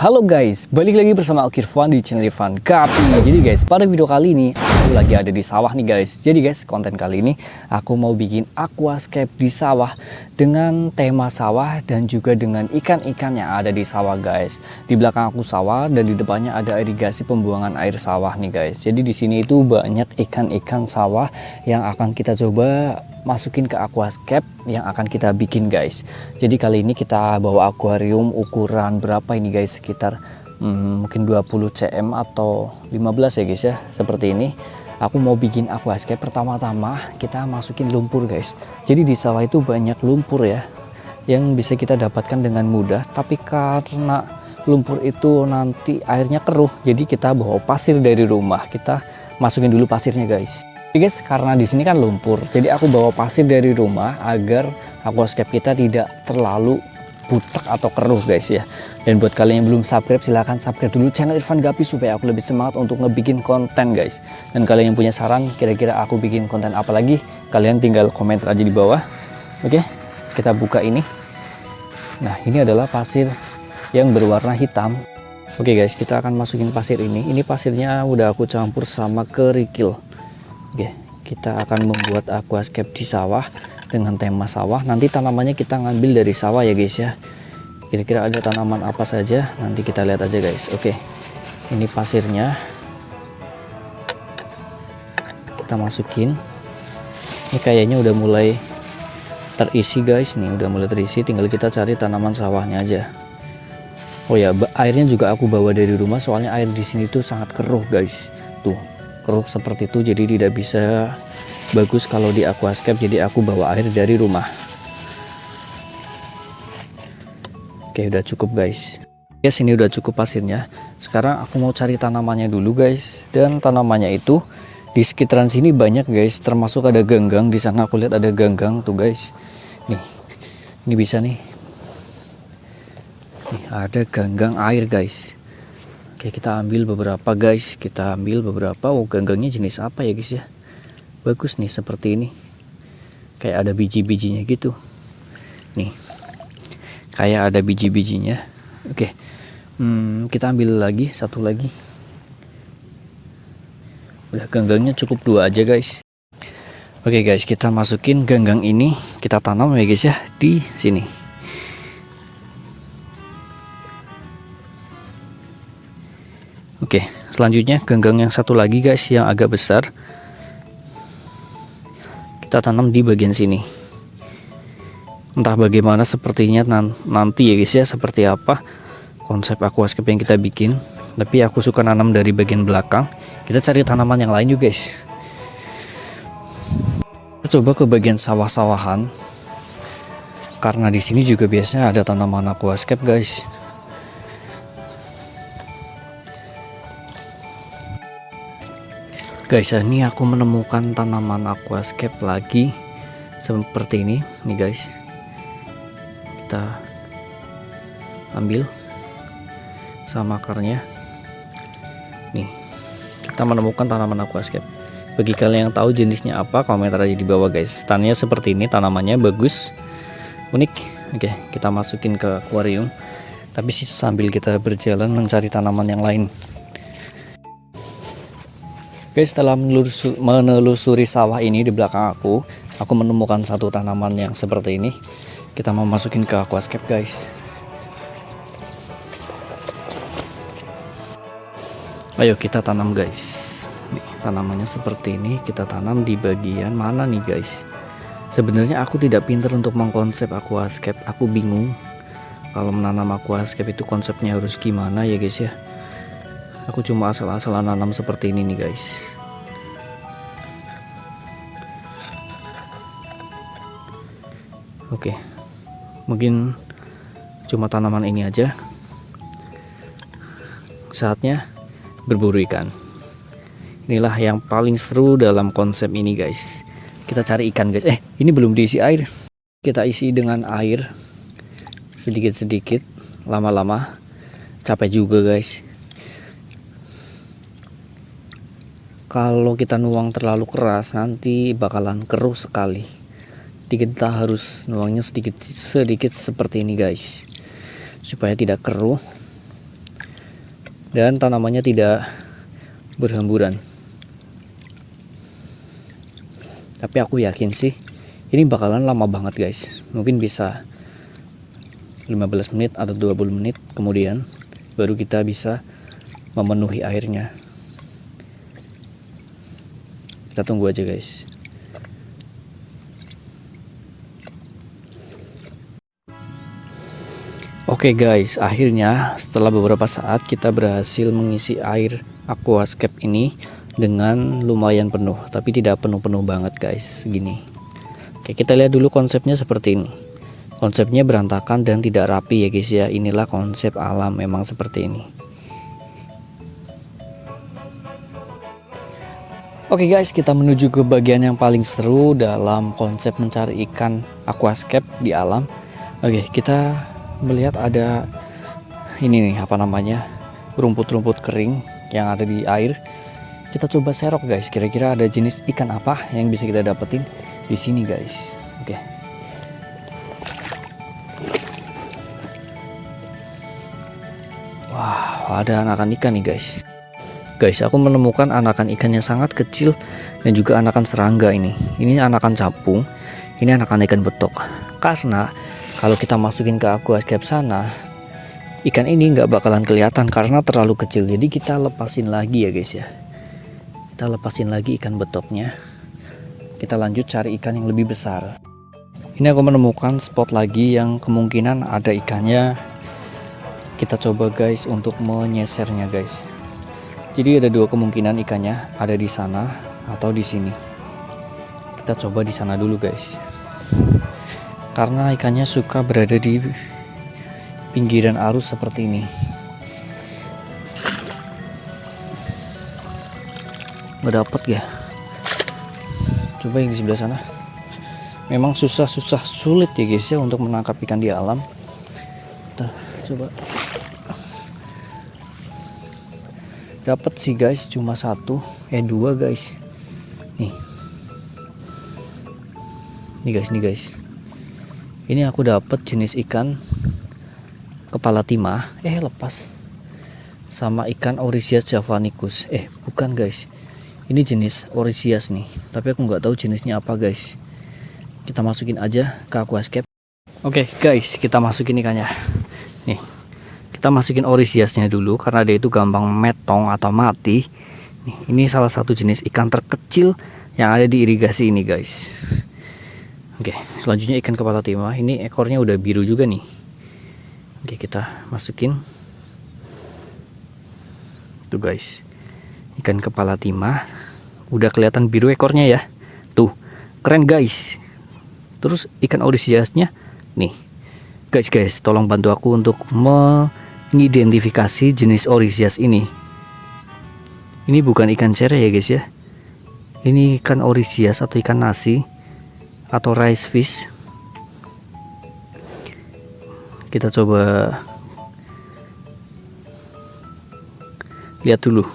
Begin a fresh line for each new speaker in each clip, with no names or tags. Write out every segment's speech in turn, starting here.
Halo guys, balik lagi bersama aku Irfan di channel Irfan Gapi. Jadi guys, pada video kali ini aku lagi ada di sawah nih guys. Jadi guys, konten kali ini aku mau bikin aquascape di sawah dengan tema sawah dan juga dengan ikan-ikan yang ada di sawah guys. Di belakang aku sawah dan di depannya ada irigasi pembuangan air sawah nih guys. Jadi di sini itu banyak ikan-ikan sawah yang akan kita coba masukin ke aquascape yang akan kita bikin guys. Jadi kali ini kita bawa akuarium ukuran berapa ini guys, sekitar mungkin 20 cm atau 15 ya guys ya, seperti ini. Aku mau bikin aquascape. Pertama-tama kita masukin lumpur guys. Jadi di sawah itu banyak lumpur ya yang bisa kita dapatkan dengan mudah, tapi karena lumpur itu nanti airnya keruh, jadi kita bawa pasir dari rumah, kita masukin dulu pasirnya guys. Jadi guys, karena di sini kan lumpur, jadi aku bawa pasir dari rumah agar aquascape kita tidak terlalu butek atau keruh guys ya. Dan buat kalian yang belum subscribe, silahkan subscribe dulu channel Irfan Gapi supaya aku lebih semangat untuk ngebikin konten guys. Dan kalian yang punya saran kira-kira aku bikin konten apa lagi, kalian tinggal komentar aja di bawah. Oke, kita buka ini. Nah, ini adalah pasir yang berwarna hitam. Oke guys, kita akan masukin pasir ini. Ini pasirnya udah aku campur sama kerikil. Oke, kita akan membuat aquascape di sawah dengan tema sawah. Nanti tanamannya kita ngambil dari sawah ya guys ya. Kira-kira ada tanaman apa saja, nanti kita lihat aja guys. Oke, ini pasirnya kita masukin. Ini kayaknya udah mulai terisi guys. Nih udah mulai terisi, tinggal kita cari tanaman sawahnya aja. Oh ya, airnya juga aku bawa dari rumah, soalnya air di sini tuh sangat keruh guys. Tuh keruh seperti itu, jadi tidak bisa bagus kalau di aquascape, jadi aku bawa air dari rumah. Oke, udah cukup guys. Ya, sini udah cukup pasirnya. Sekarang aku mau cari tanamannya dulu guys. Dan tanamannya itu di sekitaran sini banyak guys, termasuk ada ganggang. Di sana aku lihat ada ganggang tuh guys. Nih, ini bisa nih. Nih, ada ganggang air guys. Oke, kita ambil beberapa guys, kita ambil beberapa. Oh, ganggangnya jenis apa ya guys ya, bagus nih seperti ini, kayak ada biji-bijinya gitu nih, kayak ada biji-bijinya. Oke, kita ambil lagi satu lagi. Udah, ganggangnya cukup dua aja guys. Oke guys, kita masukin ganggang ini, kita tanam ya guys ya di sini. Oke, selanjutnya ganggang yang satu lagi guys, yang agak besar, kita tanam di bagian sini. Entah bagaimana sepertinya nanti ya guys ya, seperti apa konsep aquascape yang kita bikin, tapi aku suka nanam dari bagian belakang. Kita cari tanaman yang lain juga guys. Kita coba ke bagian sawah-sawahan, karena di sini juga biasanya ada tanaman aquascape guys. Guys, ini aku menemukan tanaman aquascape lagi seperti ini nih guys. Kita ambil sama akarnya. Nih, kita menemukan tanaman aquascape. Bagi kalian yang tahu jenisnya apa, komentar aja di bawah guys. Tanamannya seperti ini, tanamannya bagus, unik. Oke, kita masukin ke akuarium. Tapi sambil kita berjalan mencari tanaman yang lain. Guys, setelah menelusuri sawah ini di belakang aku menemukan satu tanaman yang seperti ini. Kita mau masukin ke aquascape guys. Ayo kita tanam guys. Nih, tanamannya seperti ini. Kita tanam di bagian mana nih guys? Sebenarnya aku tidak pintar untuk mengkonsep aquascape. Aku bingung kalau menanam aquascape itu konsepnya harus gimana ya guys ya. Aku cuma asal-asalan nanam seperti ini nih guys. Oke, mungkin cuma tanaman ini aja. Saatnya berburu ikan. Inilah yang paling seru dalam konsep ini guys. Kita cari ikan guys. Ini belum diisi air. Kita isi dengan air sedikit-sedikit. Lama-lama capek juga guys. Kalau kita nuang terlalu keras nanti bakalan keruh sekali. Kita harus nuangnya sedikit seperti ini guys, supaya tidak keruh. dan tanamannya tidak berhamburan. Tapi aku yakin sih ini bakalan lama banget guys, mungkin bisa 15 menit atau 20 menit kemudian baru kita bisa memenuhi airnya. Kita tunggu aja guys. Oke guys, akhirnya setelah beberapa saat kita berhasil mengisi air aquascape ini dengan lumayan penuh, tapi tidak penuh-penuh banget guys, segini. Oke, kita lihat dulu konsepnya seperti ini. Konsepnya berantakan dan tidak rapi ya guys ya. Inilah konsep alam memang seperti ini. Oke guys, kita menuju ke bagian yang paling seru dalam konsep mencari ikan aquascape di alam. Oke, kita melihat ada ini nih, apa namanya, rumput-rumput kering yang ada di air. Kita coba serok guys, kira-kira ada jenis ikan apa yang bisa kita dapetin di sini guys. Oke. Wah, ada anakan ikan nih guys. Guys, aku menemukan anakan ikan yang sangat kecil dan juga anakan serangga ini. Ini anakan capung, ini anakan ikan betok. Karena kalau kita masukin ke aquascape sana, ikan ini nggak bakalan kelihatan karena terlalu kecil. Jadi kita lepasin lagi ya guys ya. Kita lepasin lagi ikan betoknya. Kita lanjut cari ikan yang lebih besar. Ini aku menemukan spot lagi yang kemungkinan ada ikannya. Kita coba guys untuk menyesernya guys. Jadi ada dua kemungkinan ikannya, ada di sana atau di sini. Kita coba di sana dulu guys. Karena ikannya suka berada di pinggiran arus seperti ini. Nggak dapet ya. Coba yang di sebelah sana. Memang sulit ya guys ya untuk menangkap ikan di alam. Kita coba. Dapat sih guys, cuma dua guys. Nih guys. Ini aku dapat jenis ikan kepala timah, lepas. Sama ikan Orisias javanicus. Bukan guys. Ini jenis Orisias nih, tapi aku nggak tahu jenisnya apa guys. Kita masukin aja ke aquascape. Oke guys, kita masukin ikannya. Nih, kita masukin Orisiasnya dulu karena dia itu gampang metong atau mati. Nih, ini salah satu jenis ikan terkecil yang ada di irigasi ini guys. Oke, selanjutnya ikan kepala timah. Ini ekornya udah biru juga nih. Oke, kita masukin. Tuh guys, ikan kepala timah. Udah kelihatan biru ekornya ya. Tuh, keren guys. Terus ikan Orisiasnya nih. Guys, tolong bantu aku untuk mengidentifikasi jenis Orisias ini. Ini bukan ikan cere ya guys ya. Ini ikan Orisias atau ikan nasi atau rice fish. Kita coba lihat dulu.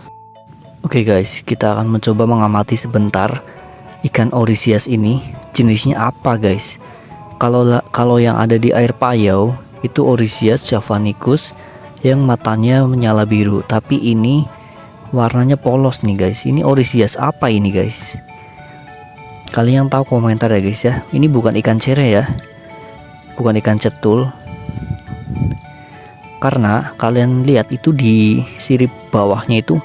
Oke guys, kita akan mencoba mengamati sebentar ikan Orisias ini jenisnya apa guys. Kalau yang ada di air payau itu Orisias javanicus yang matanya menyala biru, tapi ini warnanya polos nih guys. Ini Orisias apa ini guys? Kalian yang tahu komentar ya guys ya. Ini bukan ikan cere ya, bukan ikan cetul. Karena kalian lihat itu di sirip bawahnya itu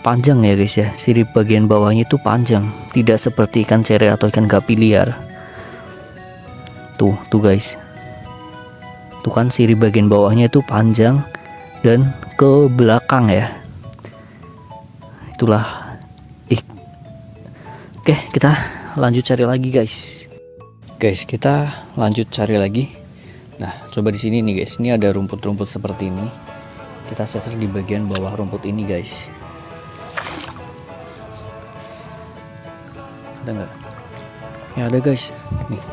panjang ya guys ya. Sirip bagian bawahnya itu panjang, tidak seperti ikan cere atau ikan gapi liar. Tuh guys. Tuh kan sirip bagian bawahnya itu panjang dan ke belakang ya. Itulah. Oke, kita lanjut cari lagi guys. Kita lanjut cari lagi. Nah, coba di sini nih guys. Ini ada rumput-rumput seperti ini. Kita seser di bagian bawah rumput ini guys. Ada nggak? Ya ada guys. Nih.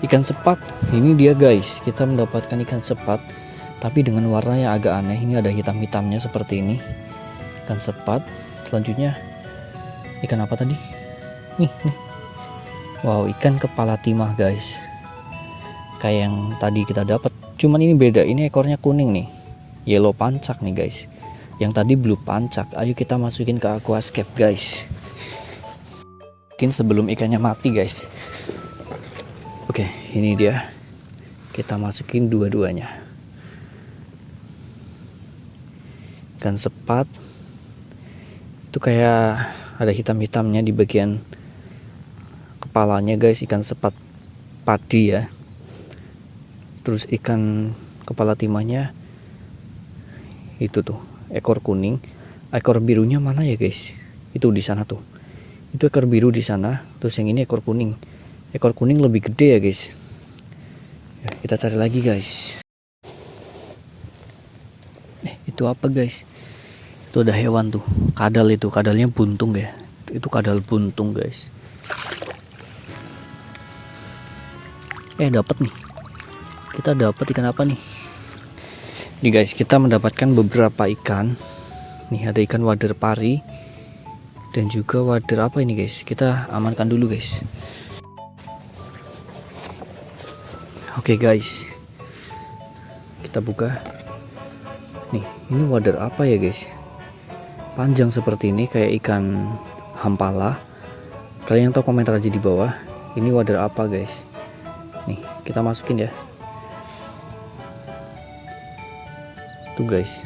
Ikan sepat. Ini dia guys. Kita mendapatkan ikan sepat, tapi dengan warnanya agak aneh. Ini ada hitam-hitamnya seperti ini. Ikan sepat. Selanjutnya ikan apa tadi? Nih. Wow, ikan kepala timah guys. Kayak yang tadi kita dapat. Cuman ini beda. Ini ekornya kuning nih. yellow pancak nih guys. Yang tadi blue pancak. Ayo kita masukin ke aquascape guys. Mungkin sebelum ikannya mati guys. Oke, ini dia. Kita masukin dua-duanya. Ikan sepat. Itu kayak ada hitam-hitamnya di bagian kepalanya guys, ikan sepat padi ya. Terus ikan kepala timahnya itu tuh ekor kuning. Ekor birunya mana ya guys? Itu di sana tuh. Itu ekor biru di sana. Terus yang ini ekor kuning. Ekor kuning lebih gede ya guys. Ya, kita cari lagi guys. Itu apa guys? Itu ada hewan tuh. Kadal itu. Kadalnya buntung ya. Itu kadal buntung guys. Dapat nih. Kita dapat ikan apa nih? Nih guys, kita mendapatkan beberapa ikan. Nih ada ikan wader pari dan juga wader apa ini guys? Kita amankan dulu guys. Oke guys, kita buka. Nih, ini wader apa ya guys? Panjang seperti ini kayak ikan hampala. Kalian yang tahu komentar aja di bawah. Ini wader apa guys? Nih, kita masukin ya. Tuh guys,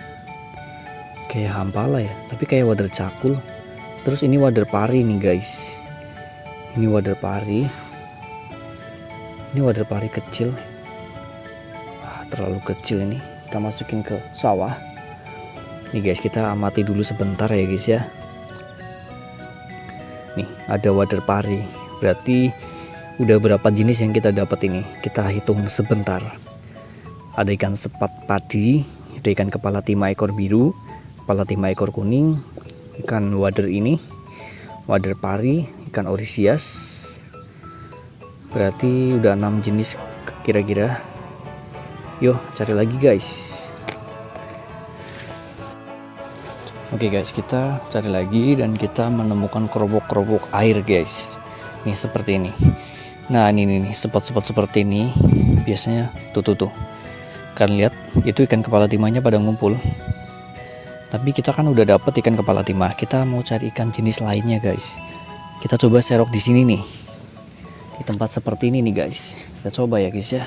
kayak hampala ya, tapi kayak wader cakul. Terus ini wader pari nih guys. Ini wader pari. Ini wader pari kecil. Wah, terlalu kecil ini. Kita masukin ke sawah. Nih guys, kita amati dulu sebentar ya guys ya. Nih, ada wader pari. Berarti udah berapa jenis yang kita dapat ini? Kita hitung sebentar. Ada ikan sepat padi, ada ikan kepala timah ekor biru, kepala timah ekor kuning, ikan wader ini, wader pari, ikan orisias. Berarti udah 6 jenis kira-kira. Yuk cari lagi guys. Oke guys, kita cari lagi dan kita menemukan kerobok-kerobok air guys. Nih seperti ini. Nah ini nih spot-spot seperti ini biasanya tuh. Kalian lihat itu ikan kepala timahnya pada ngumpul. Tapi kita kan udah dapet ikan kepala timah. Kita mau cari ikan jenis lainnya guys. Kita coba serok di sini nih. Di tempat seperti ini nih guys. Kita coba ya guys ya.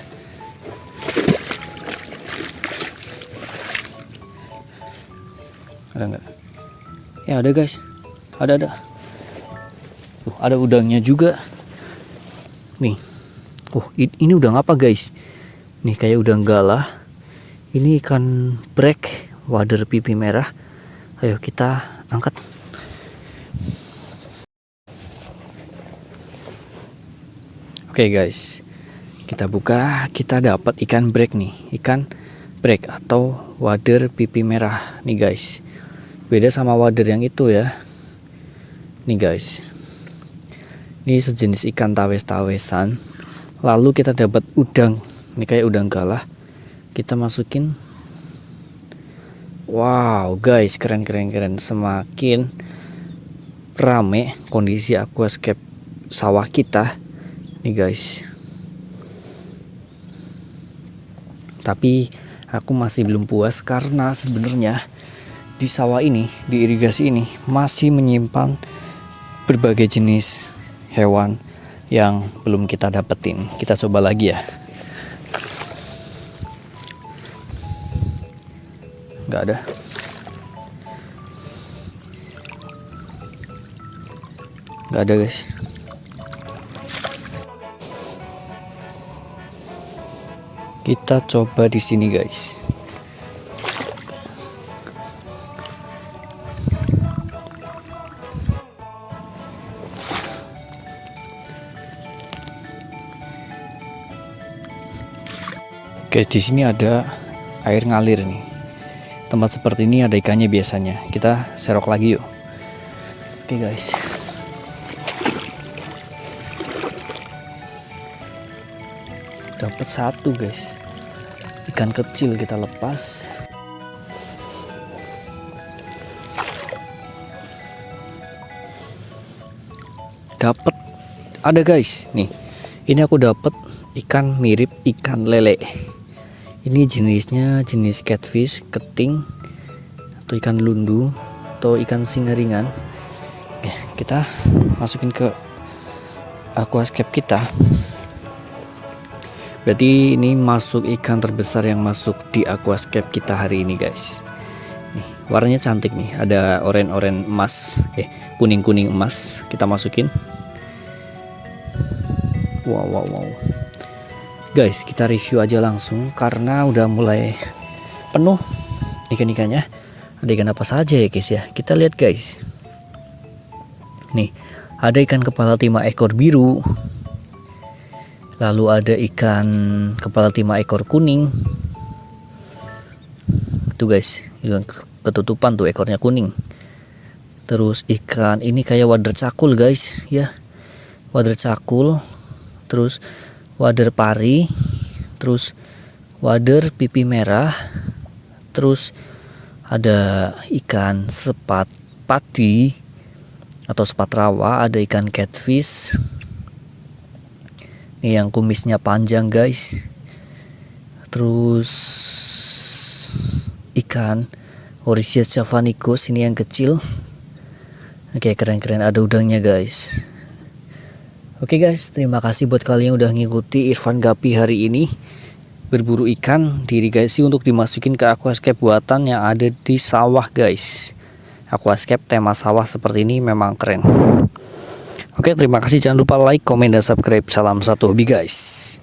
Ada nggak? Ya ada guys. Ada. Tuh, ada udangnya juga. Nih. Ini udang apa guys? Nih kayak udang galah. Ini ikan brek wader pipi merah. Ayo kita angkat. Oke guys, kita buka. Kita dapat ikan brek nih. Ikan brek atau wader pipi merah nih guys. Beda sama wader yang itu ya. Nih guys, ini sejenis ikan tawes-tawesan. Lalu kita dapat udang. Ini kayak udang galah. Kita masukin. Wow guys, keren. Semakin rame kondisi aquascape sawah kita nih guys. Tapi aku masih belum puas karena sebenarnya di sawah ini, di irigasi ini masih menyimpan berbagai jenis hewan yang belum kita dapetin. Kita coba lagi ya. Nggak ada. Nggak ada guys. Kita coba di sini guys. Guys, di sini ada air ngalir nih. Tempat seperti ini ada ikannya biasanya. Kita serok lagi yuk. Oke guys. Dapat satu guys. Ikan kecil kita lepas. Dapat. Ada guys. Nih. Ini aku dapat ikan mirip ikan lele. Ini jenisnya jenis catfish, keting, atau ikan lundu, atau ikan singeringan. Oke, kita masukin ke aquascape kita. Berarti ini masuk ikan terbesar yang masuk di aquascape kita hari ini guys. Nih, warnanya cantik nih, ada oranye-oranye emas, kuning-kuning emas. Kita masukin. Wow. Guys, kita review aja langsung karena udah mulai penuh ikan-ikannya. Ada ikan apa saja ya guys ya. Kita lihat guys. Nih, ada ikan kepala timah ekor biru. Lalu ada ikan kepala timah ekor kuning. Tuh guys, yang ketutupan tuh ekornya kuning. Terus ikan ini kayak wader cakul guys ya. Wader cakul. Terus wader pari, terus wader pipi merah, terus ada ikan sepat padi atau sepat rawa, ada ikan catfish. Ini yang kumisnya panjang guys. Terus ikan Orisius javanicus, ini yang kecil. Oke, keren-keren, ada udangnya guys. Oke guys, terima kasih buat kalian yang udah ngikuti Irfan Gapi hari ini berburu ikan di irigasi untuk dimasukin ke aquascape buatan yang ada di sawah guys. Aquascape tema sawah seperti ini memang keren. Oke, terima kasih, jangan lupa like, komen, dan subscribe. Salam satu hobi guys.